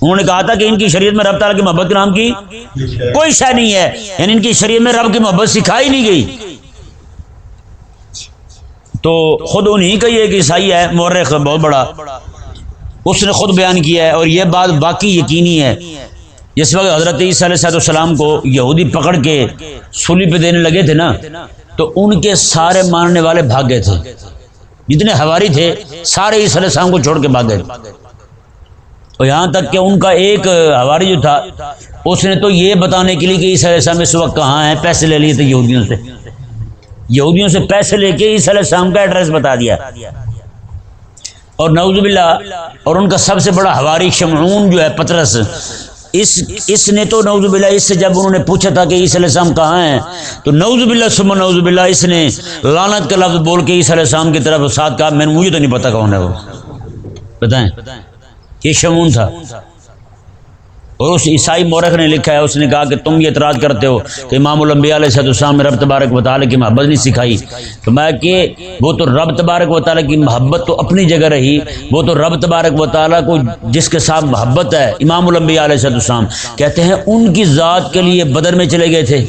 انہوں نے کہا تھا کہ ان کی شریعت میں رب تعالی کی محبت کے نام کی کوئی شے نہیں ہے، یعنی ان کی شریعت میں رب کی محبت سکھائی نہیں گئی۔ تو خود انہی کا یہ ایک عیسائی ہے مورخ بہت بڑا، اس نے خود بیان کیا ہے اور یہ بات باقی یقینی ہے۔ جس وقت حضرت عیسیٰ علیہ السلام کو یہودی پکڑ کے سولی پہ دینے لگے تھے نا، تو ان کے سارے ماننے والے بھاگ گئے تھے، جتنے حواری تھے سارے عیسیٰ علیہ السلام کو چھوڑ کے بھاگ گئے، اور یہاں تک کہ ان کا ایک حواری جو تھا اس نے تو یہ بتانے کے لیے کہ عیسیٰ علیہ السلام اس وقت کہاں ہیں پیسے لے لیے تھے یہودیوں سے پیسے لے کے عیسیٰ علیہ السلام کا ایڈریس بتا دیا، اور نعوذ باللہ، اور ان کا سب سے بڑا حواری شمعون جو ہے پطرس، اس نے تو نعوذ باللہ اس سے جب انہوں نے پوچھا تھا کہ عیسیٰ علیہ السلام کہاں ہیں تو نعوذ باللہ ثم نعوذ باللہ اس نے لعنت کا لفظ بول کے عیسیٰ علیہ السلام کی طرف ساتھ کہا مجھے تو نہیں پتا کون ہے وہ، بتائیں، یہ شمعون تھا۔ اور اس عیسائی مورخ نے لکھا ہے، اس نے کہا کہ تم یہ اعتراض کرتے ہو کہ امام الانبیاء علیہ السلام نے رب تبارک و تعالی کی محبت نہیں سکھائی، تو میں کہ وہ تو رب تبارک و تعالی کی محبت تو اپنی جگہ رہی، وہ تو رب تبارک و تعالی کو جس کے ساتھ محبت ہے امام الانبیاء علیہ السلام کہتے ہیں ان کی ذات کے لیے بدر میں چلے گئے تھے،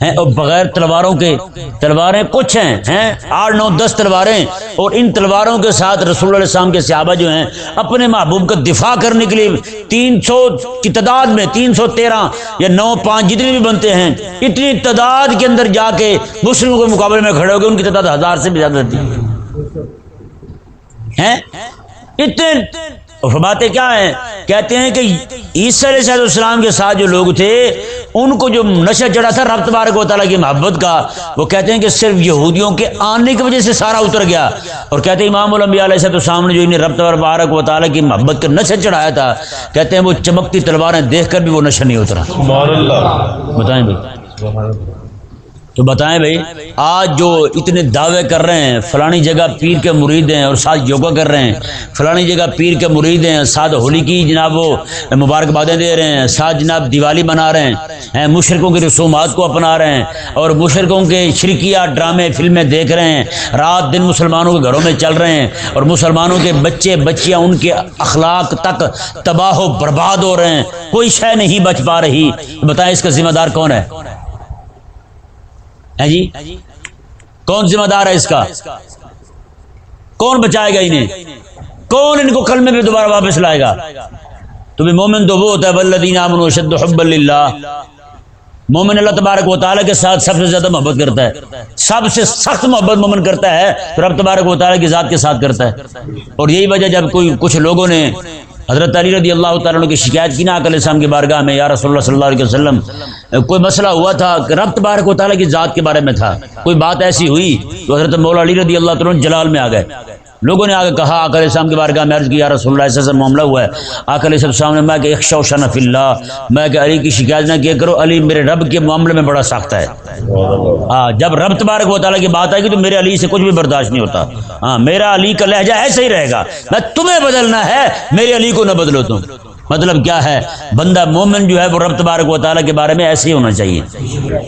اور بغیر تلواروں کے، تلواریں کچھ ہیں 8 9 10 تلواریں، اور ان تلواروں کے ساتھ رسول اللہ علیہ السلام کے صحابہ جو ہیں اپنے محبوب کا دفاع کرنے کے لیے 300 کی تعداد میں 313 یا 9 5 جتنے بھی بنتے ہیں اتنی تعداد کے اندر جا کے مسلموں کے مقابلے میں کھڑے ہو گئے، ان کی تعداد 1000 سے بھی زیادہ تھی اتنے۔ فرماتے کیا ہیں؟ کہتے ہیں کہ عیسیٰ علیہ السلام کے ساتھ جو لوگ تھے ان کو جو نشہ چڑھا تھا رب تبارک و تعالیٰ کی محبت کا، وہ کہتے ہیں کہ صرف یہودیوں کے آنے کی وجہ سے سارا اتر گیا، اور کہتے ہیں امام الانبیاء علیہ السلام نے جو انہیں رب تبارک و تعالیٰ کی محبت کا نشہ چڑھایا تھا، کہتے ہیں وہ چمکتی تلواریں دیکھ کر بھی وہ نشہ نہیں اترا۔ سبحان اللہ، بتائیں بھائی، تو بتائیں بھائی، آج جو اتنے دعوے کر رہے ہیں فلانی جگہ پیر کے مرید ہیں اور ساتھ یوگا کر رہے ہیں، فلانی جگہ پیر کے مرید ہیں ساتھ ہولی کی جناب وہ مبارکبادیں دے رہے ہیں، ساتھ جناب دیوالی منا رہے ہیں، مشرکوں کی رسومات کو اپنا رہے ہیں اور مشرکوں کے شرکیہ ڈرامے فلمیں دیکھ رہے ہیں، رات دن مسلمانوں کے گھروں میں چل رہے ہیں اور مسلمانوں کے بچے بچیاں ان کے اخلاق تک تباہ و برباد ہو رہے ہیں، کوئی شے نہیں بچ پا رہی۔ بتائیں اس کا ذمہ دار کون ہے جی؟ کون ذمہ دار ہے اس کا؟ کون بچائے گا انہیں؟ کون ان کو کلمے پہ دوبارہ واپس لائے گا؟ تو بھی مومن تو وہ ہوتا ہے والذین آمنوا اشد حبا للہ، مومن اللہ تبارک و تعالیٰ کے ساتھ سب سے زیادہ محبت کرتا ہے، سب سے سخت محبت مومن کرتا ہے تو رب تبارک و تعالیٰ کی ذات کے ساتھ کرتا ہے۔ اور یہی وجہ جب کچھ لوگوں نے حضرت علی رضی اللہ تعالیٰ عنہ کی شکایت کی نا آقا علیہ السلام کی بارگاہ میں، یا رسول اللہ صلی اللہ علیہ وسلم کوئی مسئلہ ہوا تھا کہ رب تبارک و تعالیٰ کی ذات کے بارے میں تھا، کوئی بات ایسی ہوئی تو حضرت مولا علی رضی اللہ تعالیٰ عنہ جلال میں آ گئے، لوگوں نے آگے کہا آقا علیہ السلام کی بارگاہ میں عرض کی یا رسول اللہ ایسا معاملہ ہوا ہے، آقا علیہ السلام نے میں کہ اخشوشن فی اللہ، میں کہ علی کی شکایت نہ کیا کرو، علی میرے رب کے معاملے میں بڑا سخت ہے۔ جب رب تبارک و تعالیٰ کی بات آئے گی تو میرے علی سے کچھ بھی برداشت نہیں ہوتا، ہاں میرا علی کا لہجہ ایسا ہی رہے گا، نہ تمہیں بدلنا ہے میرے علی کو نہ بدلو تم۔ مطلب کیا ہے؟ بندہ مومن جو ہے وہ رب تبارک و تعالیٰ کے بارے میں ایسے ہی ہونا چاہیے۔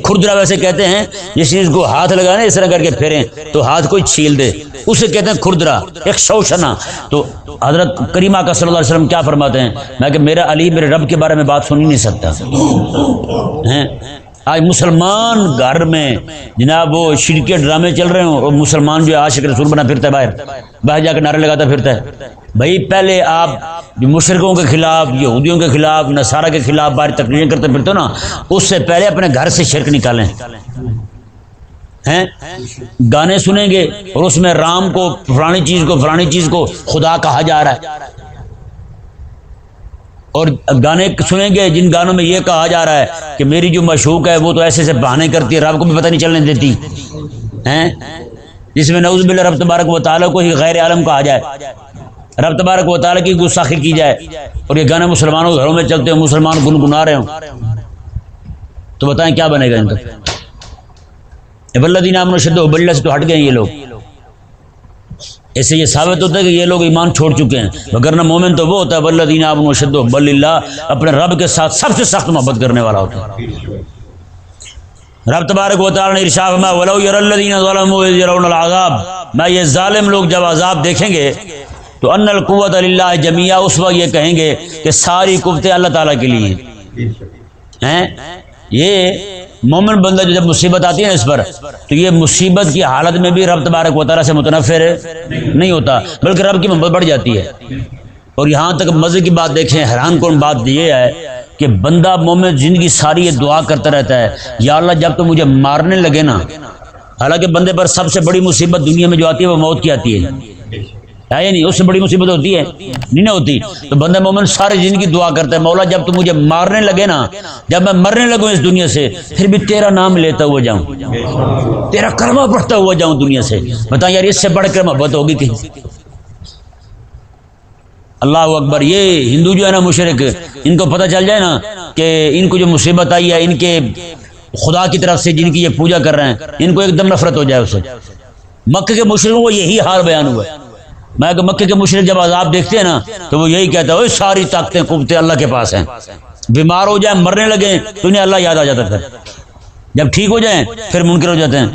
کھردرا ویسے کہتے ہیں جس چیز کو ہاتھ لگانا اس طرح کر کے پھیریں تو ہاتھ کوئی چھیل دے، اسے کہتے ہیں کھردرا، ایک شوشنا۔ تو حضرت کریمہ کا صلی اللہ علیہ وسلم کیا فرماتے ہیں؟ میں کہ میرا علی میرے رب کے بارے میں بات سن ہی نہیں سکتا۔ آج مسلمان گھر میں جناب وہ شرک کے ڈرامے چل رہے ہوں اور مسلمان جو عاشق رسول بنا پھرتا ہے، باہر جا کے نعرے لگاتا پھرتا ہے۔ بھائی پہلے آپ جو مشرکوں کے خلاف، یہودیوں کے خلاف، نصارہ کے خلاف باہر تقریریں کرتے پھرتے ہو نا، اس سے پہلے اپنے گھر سے شرک نکالیں۔ گانے سنیں گے اور اس میں رام کو فلانی چیز کو خدا کہا جا رہا ہے، اور گانے سنیں گے جن گانوں میں یہ کہا جا رہا ہے کہ میری جو مشوق ہے وہ تو ایسے بہانے کرتی ہے، رب کو بھی پتہ نہیں چلنے دیتی ہیں، جس میں نعوذ باللہ رب تبارک و تعالیٰ کو ہی غیر عالم کہا جائے، رب تبارک و تعالیٰ کی گستاخی کی جائے، اور یہ گانے مسلمانوں کے گھروں میں چلتے ہیں، مسلمان گنگنا رہے ہوں، تو بتائیں کیا بنے گا ان کا؟ والذین آمنوا اشد حبا للہ سے تو ہٹ گئے یہ لوگ۔ اس سے یہ ثابت ہوتا ہے کہ یہ لوگ ایمان چھوڑ چکے ہیں، وگرنہ مومن تو وہ ہوتا ہے والذین آمنوا اشد حبا للہ، اپنے رب کے ساتھ سب سے سخت محبت کرنے والا ہوتا ہے۔ رب تبارک و تعالیٰ نے ارشاد فرمایا وَلَوْ يَرَى الَّذِينَ ظَلَمُوا إِذْ يَرَوْنَ الْعَذَابَ، میں یہ ظالم لوگ جب عذاب دیکھیں گے تو ان القوۃ للہ جمیعا، اس وقت یہ کہیں گے کہ ساری قوتیں اللہ تعالیٰ کے لیے ہیں۔ یہ مومن بندہ جو جب مصیبت آتی ہے نا اس پر، تو یہ مصیبت کی حالت میں بھی رب تبارک و تعالیٰ سے متنفر نہیں ہوتا، بلکہ رب کی محبت بڑھ جاتی ہے۔ اور یہاں تک مزے کی بات دیکھیں، حیران کن بات یہ ہے کہ بندہ مومن زندگی ساری یہ دعا کرتا رہتا ہے یا اللہ جب تو مجھے مارنے لگے نا، حالانکہ بندے پر سب سے بڑی مصیبت دنیا میں جو آتی ہے وہ موت کی آتی ہے یا نہیں؟ اس سے بڑی مصیبت ہوتی ہے نہیں نہ ہوتی؟ تو بندہ مومن ساری زندگی دعا کرتا ہے مولا جب تو مجھے مارنے لگے نا، جب میں مرنے لگوں اس دنیا سے، پھر بھی تیرا نام لیتا ہوا جاؤں، تیرا کلمہ پڑھتا ہوا جاؤں دنیا سے۔ بتائیں یار اس سے بڑھ کر محبت ہوگی کہیں؟ اللہ اکبر۔ یہ ہندو جو ہے نا مشرک، ان کو پتہ چل جائے نا کہ ان کو جو مصیبت آئی ہے ان کے خدا کی طرف سے جن کی یہ پوجا کر رہے ہیں، ان کو ایک دم نفرت ہو جائے اس سے۔ مکہ کے مشرکوں کو یہی حال بیان ہوا ہے۔ میں کہ مکہ کے مشرک جب عذاب دیکھتے ہیں نا تو وہ یہی کہتا ہے ساری طاقتیں قوتیں اللہ کے پاس ہیں، بیمار ہو جائیں مرنے لگیں تو انہیں اللہ یاد آ جاتا تھا، جب ٹھیک ہو جائیں پھر منکر ہو جاتے ہیں۔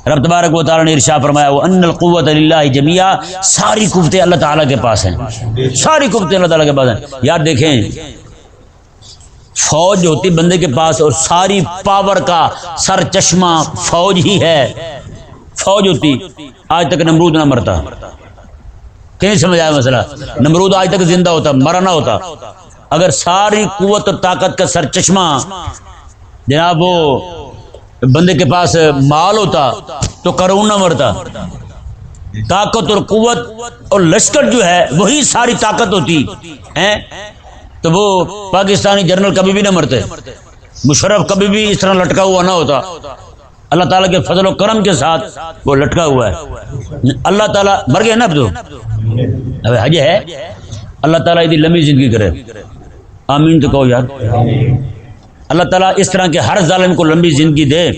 رب تبارک و تعالیٰ نے ارشاد فرمایا وَأَنَّ الْقُوَّةَ لِلَّهِ جَمِيعًا، ساری قوتیں اللہ تعالیٰ کے پاس ہیں، ساری قوتیں اللہ تعالیٰ کے پاس ہیں۔ یار دیکھیں فوج ہوتی بندے کے پاس اور ساری پاور کا سر چشمہ فوج ہی ہے، فوج ہوتی، آج تک نمرود نہ مرتا۔ کہیں سمجھ آیا مسئلہ؟ نمرود آج تک زندہ ہوتا، مرا نہ ہوتا۔ اگر ساری قوت اور طاقت کا سر چشمہ جناب وہ بندے کے پاس مال ہوتا تو قارون نہ مرتا۔ طاقت اور قوت اور لشکر جو ہے وہی ساری طاقت ہوتی ہے تو وہ پاکستانی جنرل کبھی بھی نہ مرتے، مشرف کبھی بھی اس طرح لٹکا ہوا نہ ہوتا۔ اللہ تعالیٰ کے فضل و کرم کے ساتھ وہ لٹکا ہوا ہے۔ اللہ تعالیٰ مر گیا نا اب تو اب حج ہے، اللہ تعالیٰ اتنی لمبی زندگی کرے، آمین تو کہو یار۔ اللہ تعالیٰ اس طرح کے ہر ظالم کو لمبی زندگی دے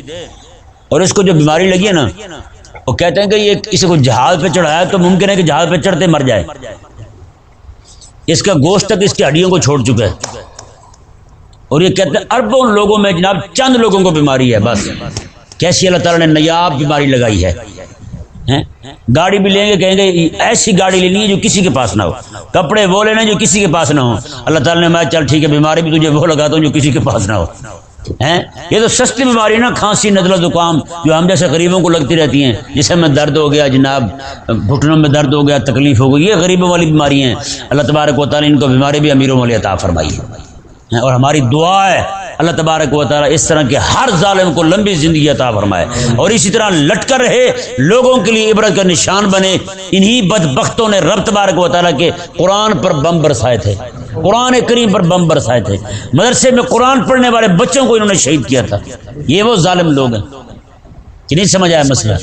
اور اس کو جو بیماری لگی ہے نا، وہ کہتے ہیں کہ یہ کسی کو جہاز پہ چڑھایا تو ممکن ہے کہ جہاز پہ چڑھتے مر جائے، اس کا گوشت تک اس کی ہڈیوں کو چھوڑ چکا ہے، اور یہ کہتے ہیں اربوں لوگوں میں جناب چند لوگوں کو بیماری ہے بس۔ کیسی اللہ تعالیٰ نے نایاب بیماری لگائی ہے۔ گاڑی بھی لیں گے کہیں گے ایسی گاڑی لینی ہے جو کسی کے پاس نہ ہو، کپڑے وہ لینے جو کسی کے پاس نہ ہو۔ اللہ تعالیٰ نے میں چل ٹھیک ہے بیماری بھی تجھے وہ لگاتا ہوں جو کسی کے پاس نہ ہو۔ یہ تو سستی بیماری ہے نا، کھانسی نزلہ زکام جو ہم جیسے غریبوں کو لگتی رہتی ہیں، جسم میں درد ہو گیا جناب، گھٹنوں میں درد ہو گیا، تکلیف ہو گئی، یہ غریبوں والی بیماری ہیں۔ اللہ تبارک و تعالیٰ ان کو بیماری بھی امیروں والی عطا فرمائی ہے، اور ہماری دعا ہے اللہ تبارک و تعالیٰ اس طرح کے ہر ظالم کو لمبی زندگی عطا فرمائے، اور اسی طرح لٹ کر رہے لوگوں کے لیے عبرت کا نشان بنے۔ انہی بدبختوں نے رب تبارک و تعالیٰ کے قرآن پر بم برسائے تھے، قرآن کریم پر بم برسائے تھے، مدرسے میں قرآن پڑھنے والے بچوں کو انہوں نے شہید کیا تھا۔ یہ وہ ظالم لوگ ہیں کہ نہیں سمجھ آیا مسئلہ۔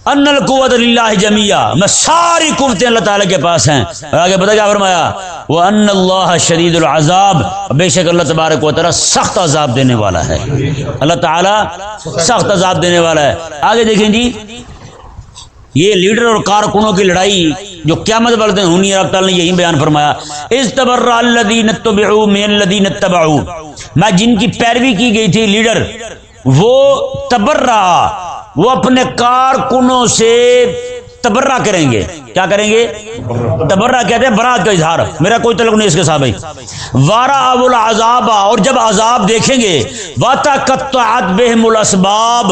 ان القوت للہ جمیعا، میں ساری قوتیں اللہ تعالیٰ کے پاس ہیں۔ اور آگے بتا کیا فرمایا، وان اللہ شدید العذاب، بے شک اللہ تبارک و تعالیٰ سخت عذاب دینے والا ہے۔ اللہ تعالیٰ سخت عذاب دینے والا ہے۔ آگے دیکھیں جی، یہ لیڈر اور کارکنوں کی لڑائی جو قیامت والے دن ہونی ہے، اللہ تعالیٰ نے یہی بیان فرمایا، اذ تبرأ الذین اتبعوا من الذین اتبعوا، میں جن کی پیروی کی گئی تھی لیڈر، وہ تبرأ، وہ اپنے کارکنوں سے تبرہ کریں گے۔ کیا کریں گے؟ تبرہ کہتے ہیں برات کا اظہار، میرا کوئی تعلق نہیں اس کے ساتھ بھائی۔ وَرَأَوُا الْعَذَابَ، اور جب عذاب دیکھیں گے، وَتَقَطَّعَتْ بِهِمُ الْأَسْبَابُ،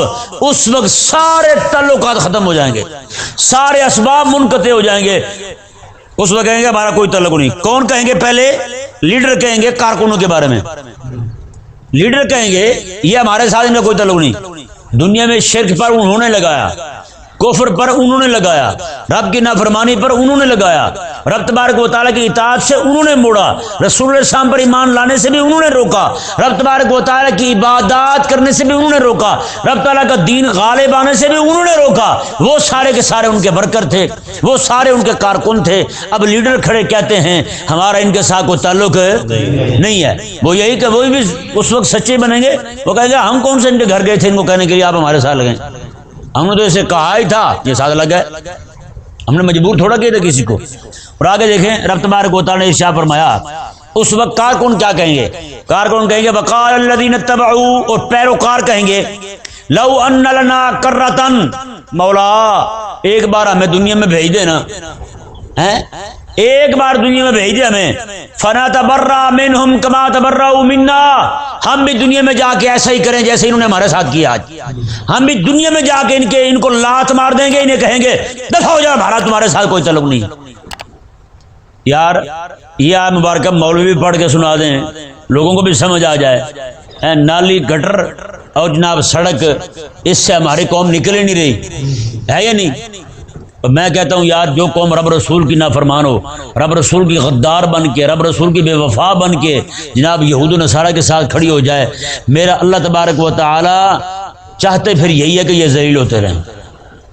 اس وقت سارے تعلقات ختم ہو جائیں گے، سارے اسباب منقطع ہو جائیں گے۔ اس وقت کہیں گے ہمارا کوئی تعلق نہیں۔ کون کہیں گے؟ پہلے لیڈر کہیں گے کارکنوں کے بارے میں، لیڈر کہیں گے یہ ہمارے ساتھ ان کا کوئی تعلق نہیں، دنیا میں شرک پر انہوں نے لگایا، کفر پر انہوں نے لگایا، رب کی نافرمانی پر انہوں نے لگایا، رب تبارک و تعالیٰ کی اطاعت سے انہوں نے موڑا، رسول اللہ السلام پر ایمان لانے سے بھی انہوں نے روکا، رب تبارک و تعالیٰ کی عبادات کرنے سے بھی انہوں نے روکا، رب تعالیٰ کا دین غالب آنے سے بھی انہوں نے روکا۔ وہ سارے کے سارے ان کے ورکر تھے، وہ سارے ان کے کارکن تھے۔ اب لیڈر کھڑے کہتے ہیں ہمارا ان کے ساتھ کوئی تعلق نہیں ہے، وہ یہی کہ وہی بھی اس وقت سچے بنیں گے، وہ کہیں گے ہم کون سے ان کے گھر گئے تھے ان کو کہنے کے لیے آپ ہمارے ساتھ لگیں، ہم نے تو اسے کہا ہی تھا یہ ساتھ لگ گئے، ہم نے مجبور تھوڑا کیا تھا کسی کو۔ اور آگے دیکھیں رب تبارک و تعالیٰ نے ارشاد فرمایا، اس وقت کارکن کیا کہیں گے؟ کارکن کہیں گے وقال الذین اتبعوا، اور پیروکار کہیں گے لو ان لنا کرتن، مولا ایک بار ہمیں دنیا میں بھیج دینا، ایک بار دنیا میں بھیج دے ہمیں، فنتبرأ منہم کما تبرؤوا منا، ہم بھی دنیا میں جا کے ایسا ہی کریں جیسے انہوں نے ہمارے ساتھ کیا آج، ہم بھی دنیا میں جا کے ان کو لات مار دیں گے، انہیں کہیں گے دفع ہو جاؤ، ہمارا تمہارے ساتھ کوئی تعلق نہیں۔ یار یہ آیت مبارکہ مولوی بھی پڑھ کے سنا دیں، لوگوں کو بھی سمجھ آ جائے، نالی گٹر اور جناب سڑک، اس سے ہماری قوم نکل ہی نہیں رہی ہے یا نہیں؟ میں کہتا ہوں یار جو قوم رب رسول کی نافرمان ہو، رب رسول کی غدار بن کے، رب رسول کی بے وفا بن کے جناب یہود و نصارہ کے ساتھ کھڑی ہو جائے، میرا اللہ تبارک و تعالی چاہتے پھر یہی ہے کہ یہ ذلیل ہوتے رہیں۔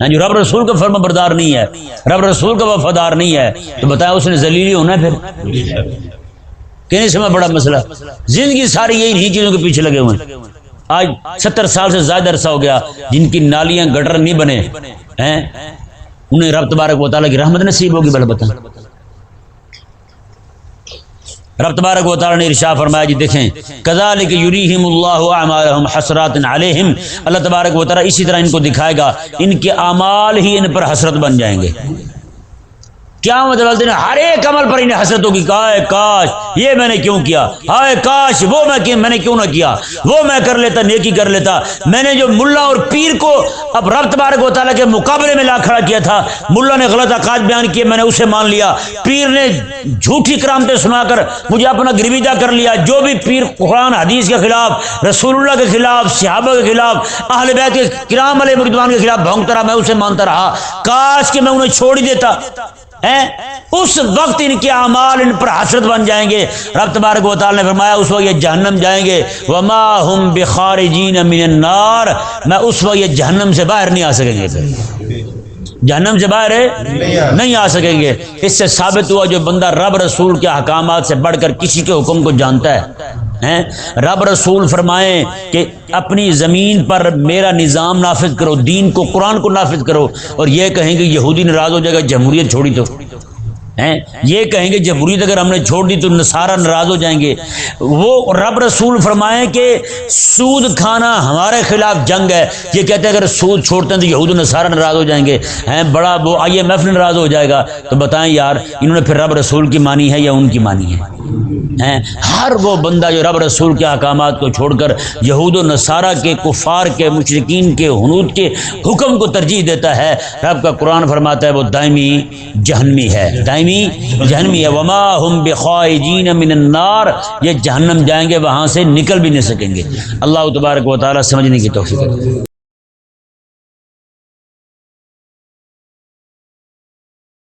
جو رب رسول کا فرما بردار نہیں ہے، رب رسول کا وفادار نہیں ہے، تو بتائیں اس نے ذلیل ہی ہونا ہے پھر؟ کہ نہیں سمجھ بڑا مسئلہ؟ زندگی ساری یہی چیزوں کے پیچھے لگے ہوئے ہیں۔ آج 70 سال سے زیادہ عرصہ ہو گیا جن کی نالیاں گٹر نہیں بنے ہیں، انہیں رب تبارک و تعالیٰ کی رحمت نصیب ہوگی؟ بل بتائیں۔ رب تبارک و تعالیٰ نے ارشاد فرمایا جی دیکھیں کذالک یریہم اللہ اعمالہم حسرات علیہم، اللہ تبارک و تعالیٰ اسی طرح ان کو دکھائے گا، ان کے اعمال ہی ان پر حسرت بن جائیں گے۔ کیا مطلب ہر ایک عمل پر انہیں حسرت ہوگی، ہائے کاش یہ میں نے کیوں کیا، ہائے کاش وہ میں نے کیوں نہ کیا، وہ میں کر لیتا، نیکی کر لیتا، میں نے جو ملا اور پیر کو اب رب تبارک و تعالیٰ کے مقابلے میں لا کھڑا کیا تھا، ملا نے غلط عقائد بیان کیے میں نے اسے مان لیا، پیر نے جھوٹی کرامتیں سنا کر مجھے اپنا گرویدہ کر لیا، جو بھی پیر قرآن حدیث کے خلاف، رسول اللہ کے خلاف، صحابہ کے خلاف، اہل بیت کے کرام علیہ رضوان کے خلاف بھونکتا رہا، میں اسے مانتا رہا، کاش کہ میں انہیں چھوڑ ہی دیتا۔ اس وقت ان کے اعمال ان پر حسرت بن جائیں گے۔ رب تبارک و تعالی نے فرمایا اس وقت یہ جہنم جائیں گے، وما هم بخارجین من النار، میں اس وقت یہ جہنم سے باہر نہیں آ سکیں گے، جہنم سے باہر نہیں آ سکیں گے۔ اس سے ثابت ہوا جو بندہ رب رسول کے احکامات سے بڑھ کر کسی کے حکم کو جانتا ہیں؟ رب رسول فرمائیں کہ اپنی زمین پر میرا نظام نافذ کرو، دین کو، قرآن کو نافذ کرو، اور یہ کہیں گے یہودی ناراض ہو جائے گا جمہوریت چھوڑی تو ہیں، یہ کہیں گے جمہوریت اگر ہم نے چھوڑ دی تو نصارہ ناراض ہو جائیں گے۔ وہ رب رسول فرمائیں کہ سود کھانا ہمارے خلاف جنگ ہے، یہ کہتے ہیں اگر سود چھوڑتے ہیں تو یہود و نصارہ ناراض ہو جائیں گے، ہیں بڑا وہ IMF ناراض ہو جائے گا۔ تو بتائیں یار انہوں نے پھر رب رسول کی مانی ہے یا ان کی مانی ہے؟ ہر وہ بندہ جو رب رسول کے احکامات کو چھوڑ کر یہود و نصارہ کے، کفار کے، مشرکین کے، ہنود کے حکم کو ترجیح دیتا ہے، رب کا قرآن فرماتا ہے وہ دائمی جہنمی ہے، دائمی جہنمی ہے۔ وما ہم بخارجین من النار، یہ جہنم جائیں گے، وہاں سے نکل بھی نہیں سکیں گے۔ اللہ تبارک و تعالی سمجھنے کی توفیق دے۔